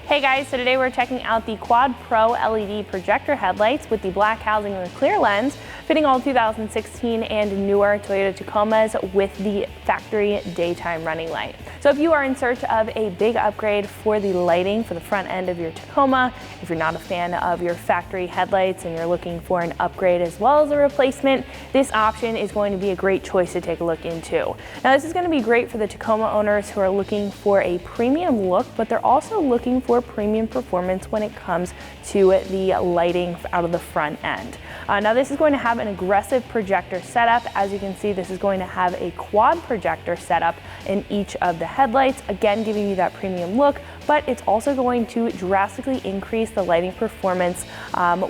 Hey guys, so today we're checking out the Quad Pro LED projector headlights with the black housing and the clear lens, fitting all 2016 and newer Toyota Tacomas with the factory daytime running light. So if you are in search of a big upgrade for the lighting for the front end of your Tacoma, if you're not a fan of your factory headlights and you're looking for an upgrade as well as a replacement, this option is going to be a great choice to take a look into. Now this is going to be great for the Tacoma owners who are looking for a premium look, but they're also looking for premium performance when it comes to the lighting out of the front end. Now this is going to have an aggressive projector setup. As you can see, this is going to have a quad projector setup in each of the headlights, again giving you that premium look, but it's also going to drastically increase the lighting performance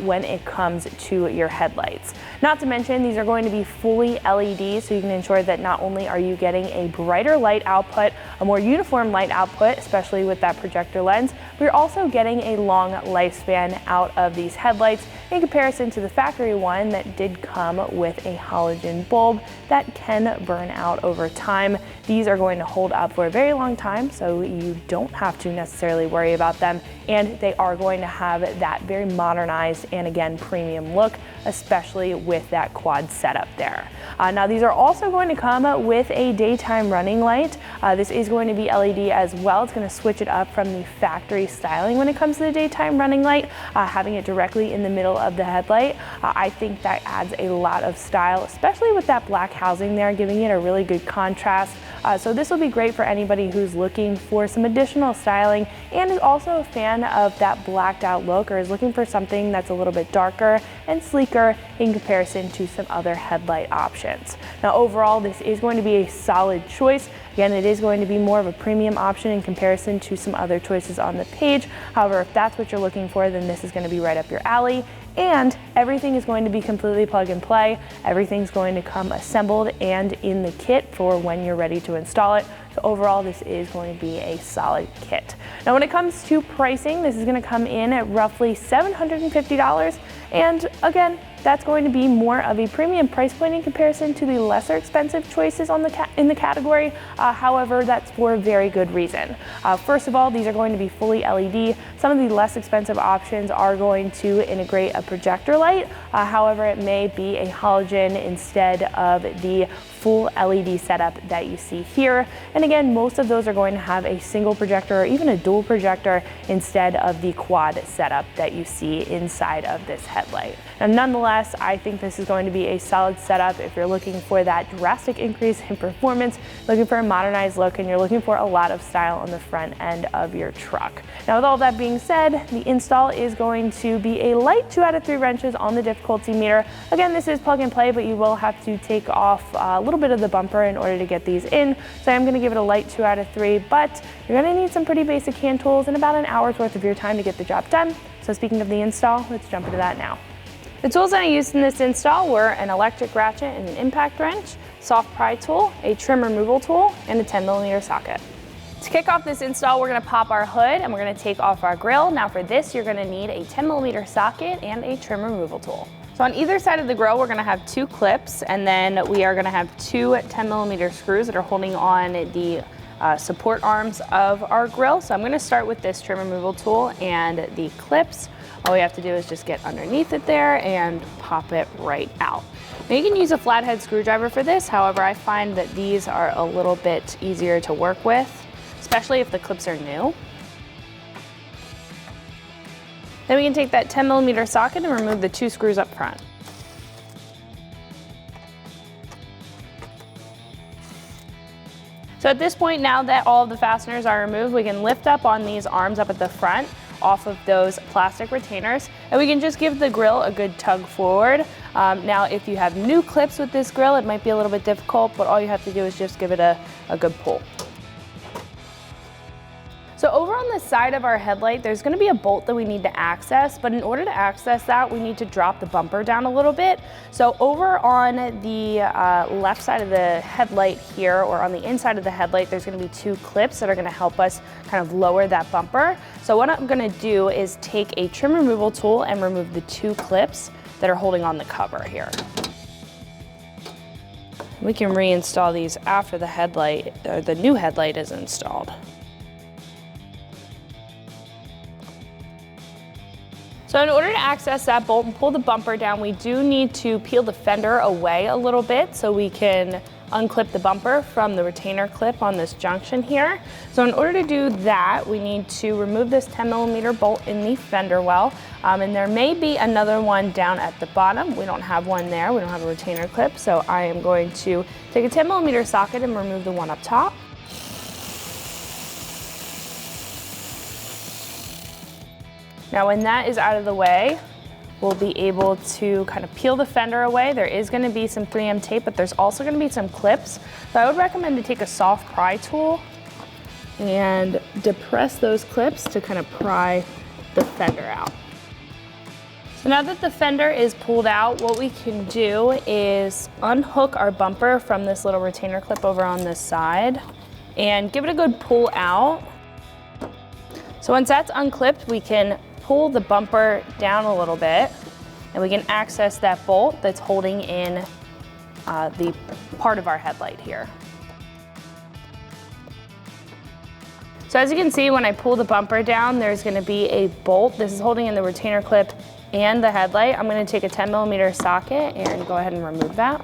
when it comes to your headlights. Not to mention, these are going to be fully LED, so you can ensure that not only are you getting a brighter light output, a more uniform light output, especially with that projector lens, but you're also getting a long lifespan out of these headlights in comparison to the factory one that did come with a halogen bulb that can burn out over time. These are going to hold up for a very long time, so you don't have to necessarily worry about them, and they are going to have that very modernized and again premium look, especially with that quad setup there. Now these are also going to come with a daytime running light. This is going to be LED as well. It's going to switch it up from the factory styling when it comes to the daytime running light, having it directly in the middle of the headlight. I think that adds a lot of style, especially with that black housing there, giving it a really good contrast. So this will be great for anybody who's looking for some additional styling and is also a fan of that blacked out look, or is looking for something that's a little bit darker and sleeker in comparison to some other headlight options. Now overall, this is going to be a solid choice. Again, it is going to be more of a premium option in comparison to some other choices on the page. However, if that's what you're looking for, then this is going to be right up your alley. And everything is going to be completely plug and play. Everything's going to come assembled and in the kit for when you're ready to install it. So overall, this is going to be a solid kit. Now when it comes to pricing, this is going to come in at roughly $750. And again, that's going to be more of a premium price point in comparison to the lesser expensive choices on in the category. However, that's for a very good reason. First of all, these are going to be fully LED. Some of the less expensive options are going to integrate a projector light. However, it may be a halogen instead of the full LED setup that you see here. And again, most of those are going to have a single projector or even a dual projector instead of the quad setup that you see inside of this headlight. Now, nonetheless, I think this is going to be a solid setup if you're looking for that drastic increase in performance, looking for a modernized look, and you're looking for a lot of style on the front end of your truck. Now, with all that being said, the install is going to be a light 2 out of 3 wrenches on the difficulty meter. Again, this is plug and play, but you will have to take off a little bit of the bumper in order to get these in. So I'm going to give it a light 2 out of 3, but you're going to need some pretty basic hand tools and about an hour's worth of your time to get the job done. So speaking of the install, let's jump into that now. The tools that I used in this install were an electric ratchet and an impact wrench, soft pry tool, a trim removal tool, and a 10mm socket. To kick off this install, we're going to pop our hood and we're going to take off our grill. Now for this, you're going to need a 10mm socket and a trim removal tool. So on either side of the grill, we're going to have 2 clips, and then we are going to have 2 10mm screws that are holding on the support arms of our grill. So I'm going to start with this trim removal tool and the clips. All we have to do is just get underneath it there and pop it right out. Now you can use a flathead screwdriver for this. However, I find that these are a little bit easier to work with, especially if the clips are new. Then we can take that 10mm socket and remove the 2 screws up front. So at this point, now that all of the fasteners are removed, we can lift up on these arms up at the front off of those plastic retainers, and we can just give the grill a good tug forward. Now if you have new clips with this grill, it might be a little bit difficult, but all you have to do is just give it a good pull. So over on the side of our headlight, there's going to be a bolt that we need to access, but in order to access that, we need to drop the bumper down a little bit. So over on the left side of the headlight here, or on the inside of the headlight, there's going to be 2 clips that are going to help us kind of lower that bumper. So what I'm going to do is take a trim removal tool and remove the 2 clips that are holding on the cover here. We can reinstall these after the headlight, or the new headlight is installed. So in order to access that bolt and pull the bumper down, we do need to peel the fender away a little bit so we can unclip the bumper from the retainer clip on this junction here. So in order to do that, we need to remove this 10mm bolt in the fender well. And there may be another one down at the bottom. We don't have one there. We don't have a retainer clip. So I am going to take a 10mm socket and remove the one up top. Now when that is out of the way, we'll be able to kind of peel the fender away. There is going to be some 3M tape, but there's also going to be some clips. So I would recommend to take a soft pry tool and depress those clips to kind of pry the fender out. So now that the fender is pulled out, what we can do is unhook our bumper from this little retainer clip over on this side and give it a good pull out. So once that's unclipped, we can pull the bumper down a little bit and we can access that bolt that's holding in the part of our headlight here. So as you can see, when I pull the bumper down, there's going to be a bolt. This is holding in the retainer clip and the headlight. I'm going to take a 10mm socket and go ahead and remove that.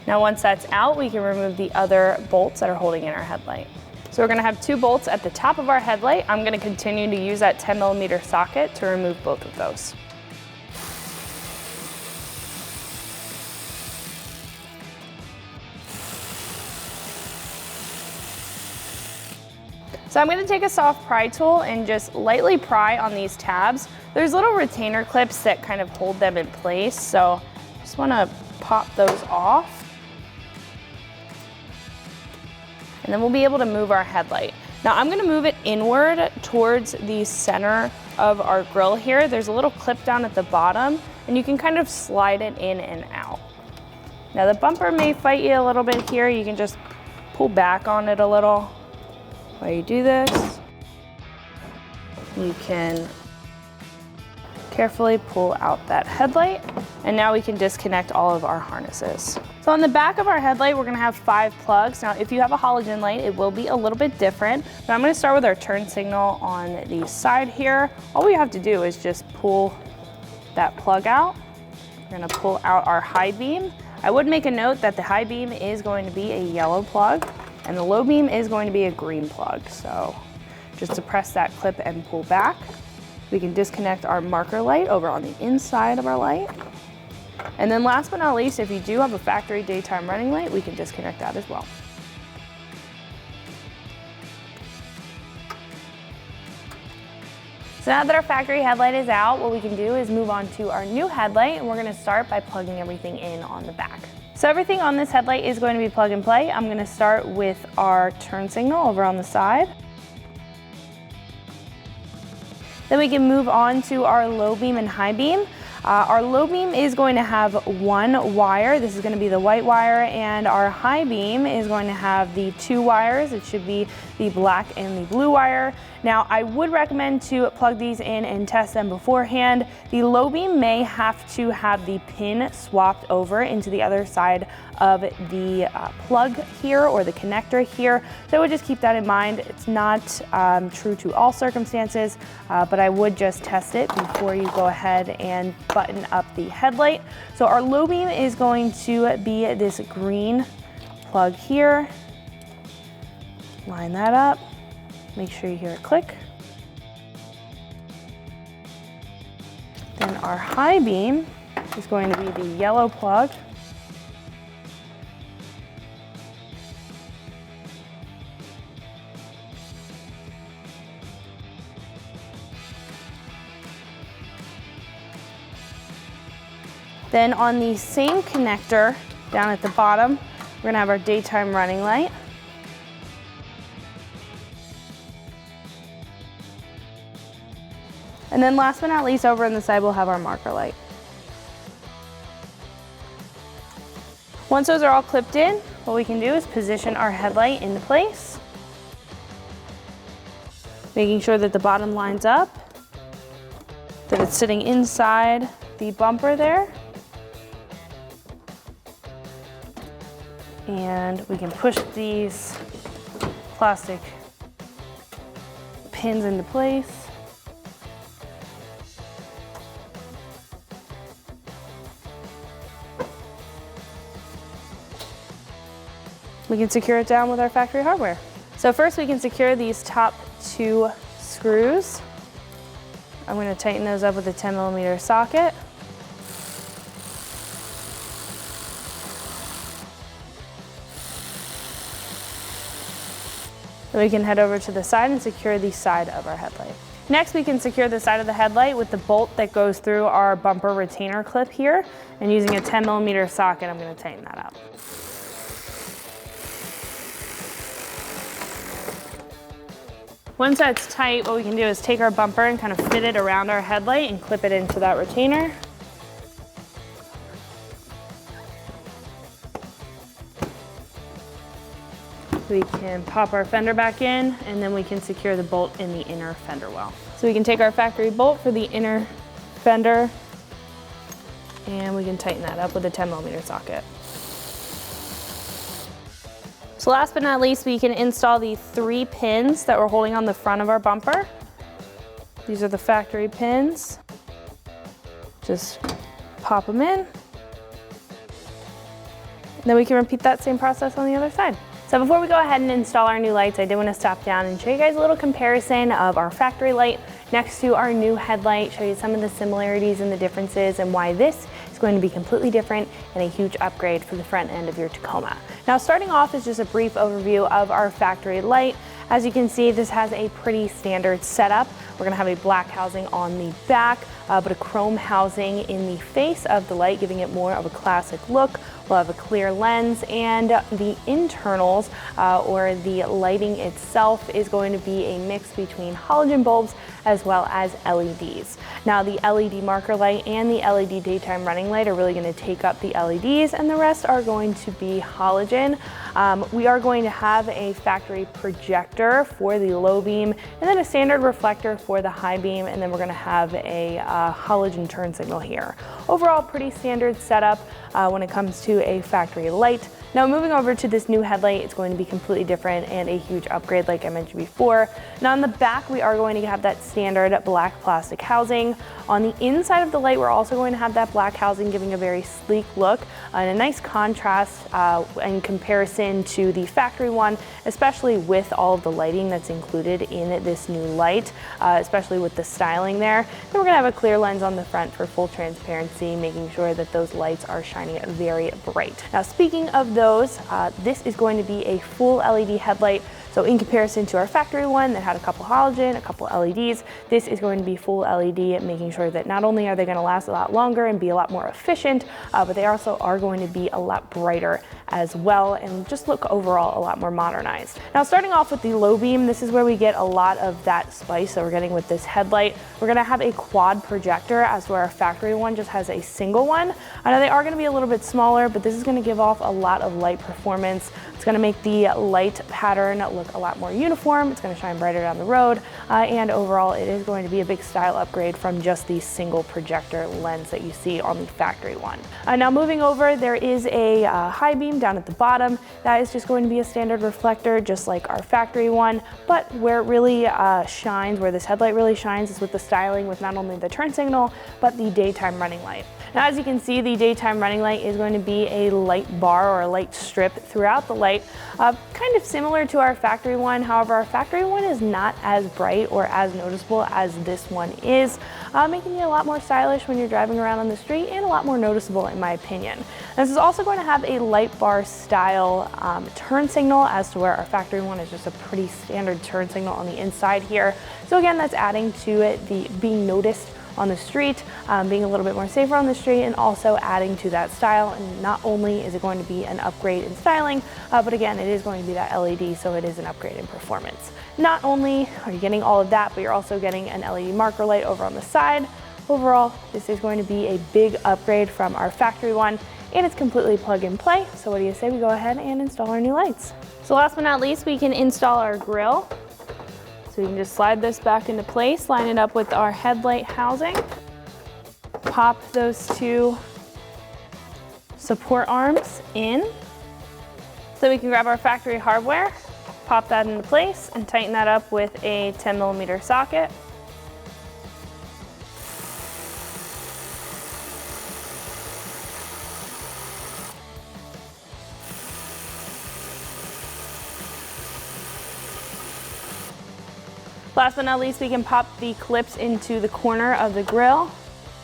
Now once that's out, we can remove the other bolts that are holding in our headlight. So we're gonna have 2 bolts at the top of our headlight. I'm gonna continue to use that 10mm socket to remove both of those. So I'm gonna take a soft pry tool and just lightly pry on these tabs. There's little retainer clips that kind of hold them in place, so just wanna pop those off. And then we'll be able to move our headlight. Now I'm gonna move it inward towards the center of our grill here. There's a little clip down at the bottom and you can kind of slide it in and out. Now the bumper may fight you a little bit here. You can just pull back on it a little while you do this. You can carefully pull out that headlight, and now we can disconnect all of our harnesses. So on the back of our headlight, we're gonna have 5 plugs. Now, if you have a halogen light, it will be a little bit different, but I'm gonna start with our turn signal on the side here. All we have to do is just pull that plug out. We're gonna pull out our high beam. I would make a note that the high beam is going to be a yellow plug, and the low beam is going to be a green plug. So just depress that clip and pull back. We can disconnect our marker light over on the inside of our light. And then last but not least, if you do have a factory daytime running light, we can disconnect that as well. So now that our factory headlight is out, what we can do is move on to our new headlight, and we're gonna start by plugging everything in on the back. So everything on this headlight is going to be plug and play. I'm gonna start with our turn signal over on the side. Then we can move on to our low beam and high beam. Our low beam is going to have 1 wire. This is going to be the white wire, and our high beam is going to have the 2 wires. It should be the black and the blue wire. Now, I would recommend to plug these in and test them beforehand. The low beam may have to have the pin swapped over into the other side of the plug here, or the connector here. So I would just keep that in mind. It's not true to all circumstances, but I would just test it before you go ahead and button up the headlight. So our low beam is going to be this green plug here. Line that up. Make sure you hear it click. Then our high beam is going to be the yellow plug. Then on the same connector down at the bottom, we're gonna have our daytime running light. And then last but not least, over on the side, we'll have our marker light. Once those are all clipped in, what we can do is position our headlight into place, making sure that the bottom lines up, that it's sitting inside the bumper there. And we can push these plastic pins into place. We can secure it down with our factory hardware. So first we can secure these top 2 screws. I'm going to tighten those up with a 10mm socket. Then we can head over to the side and secure the side of our headlight. Next, we can secure the side of the headlight with the bolt that goes through our bumper retainer clip here. And using a 10mm socket, I'm going to tighten that up. Once that's tight, what we can do is take our bumper and kind of fit it around our headlight and clip it into that retainer. We can pop our fender back in, and then we can secure the bolt in the inner fender well. So we can take our factory bolt for the inner fender, and we can tighten that up with a 10mm socket. So last but not least, we can install the 3 pins that we're holding on the front of our bumper. These are the factory pins. Just pop them in. And then we can repeat that same process on the other side. So before we go ahead and install our new lights, I did want to stop down and show you guys a little comparison of our factory light next to our new headlight, show you some of the similarities and the differences and why this is going to be completely different and a huge upgrade for the front end of your Tacoma. Now, starting off is just a brief overview of our factory light. As you can see, this has a pretty standard setup. We're going to have a black housing on the back, but a chrome housing in the face of the light, giving it more of a classic look. We'll have a clear lens, and the internals or the lighting itself is going to be a mix between halogen bulbs as well as LEDs. Now, the LED marker light and the LED daytime running light are really going to take up the LEDs, and the rest are going to be halogen. We are going to have a factory projector for the low beam, and then a standard reflector for the high beam, and then we're going to have a halogen turn signal here. Overall, pretty standard setup when it comes to a factory light. Now, moving over to this new headlight, it's going to be completely different and a huge upgrade like I mentioned before. Now, on the back, we are going to have that standard black plastic housing. On the inside of the light, we're also going to have that black housing, giving a very sleek look and a nice contrast in comparison to the factory one, especially with all of the lighting that's included in this new light, especially with the styling there. Then we're going to have a clear lens on the front for full transparency, making sure that those lights are shining very bright. Now, speaking of those, this is going to be a full LED headlight. So in comparison to our factory one that had a couple halogen, a couple LEDs, this is going to be full LED, making sure that not only are they going to last a lot longer and be a lot more efficient, but they also are going to be a lot brighter as well and just look overall a lot more modernized. Now, starting off with the low beam, this is where we get a lot of that spice that we're getting with this headlight. We're going to have a quad projector, as where our factory one just has a single one. I know they are going to be a little bit smaller, but this is going to give off a lot of light performance. It's going to make the light pattern look a lot more uniform. It's going to shine brighter down the road, and overall it is going to be a big style upgrade from just the single projector lens that you see on the factory one. Now, moving over, there is a high beam down at the bottom. That is just going to be a standard reflector, just like our factory one, but where it really shines, where this headlight really shines, is with the styling with not only the turn signal, but the daytime running light. Now, as you can see, the daytime running light is going to be a light bar or a light strip throughout the light, kind of similar to our factory one. However, our factory one is not as bright or as noticeable as this one is, making it a lot more stylish when you're driving around on the street and a lot more noticeable in my opinion. This is also going to have a light bar style turn signal, as to where our factory one is just a pretty standard turn signal on the inside here. So again, that's adding to it the being noticed on the street, being a little bit more safer on the street, and also adding to that style. And not only is it going to be an upgrade in styling, but again, it is going to be that LED, so it is an upgrade in performance. Not only are you getting all of that, but you're also getting an LED marker light over on the side. Overall, this is going to be a big upgrade from our factory one, and it's completely plug and play. So what do you say we go ahead and install our new lights? So last but not least, we can install our grille. So you can just slide this back into place, line it up with our headlight housing, pop those 2 support arms in, So we can grab our factory hardware, pop that into place, and tighten that up with a 10mm socket. Last but not least, we can pop the clips into the corner of the grill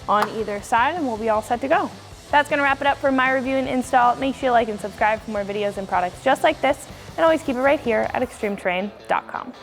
on either side, and we'll be all set to go. That's gonna wrap it up for my review and install. Make sure you like and subscribe for more videos and products just like this, and always keep it right here at extremeterrain.com.